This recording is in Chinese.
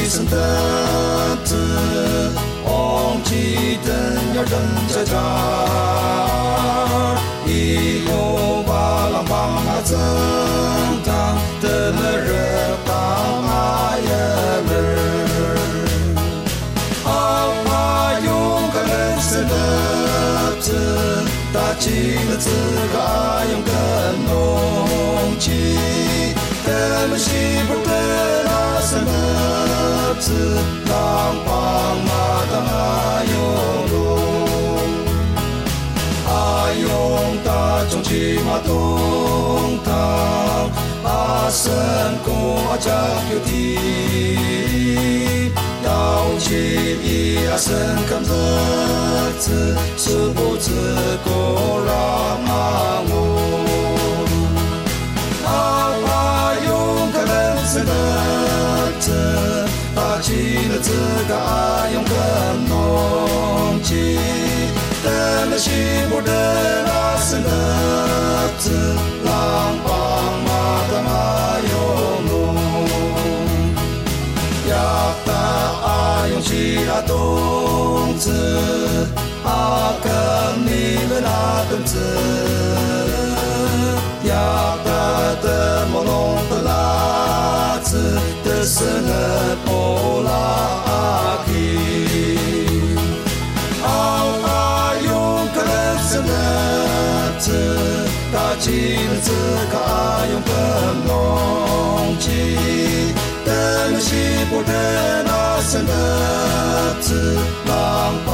神的子，红旗灯要扔在这儿，以后把郎帮他增长的那热当爱耶勒，好怕勇敢人生的子，大气的子个爱勇更浓气，他们西部的那生的子，郎帮马当爱勇龙，爱勇大中气马东堂，阿神公阿加有地，要起一阿神看着子，是不知够让阿我。大气的自个爱用更浓气，等了西部的那生的子，郎帮马当爱用浓，亚当爱用气阿东子，阿更你的那等子，亚当的朦胧的拉子。是那波拉基，好怕勇敢人生的子，大气的自个爱用更浓气，等西部的那生的子，郎把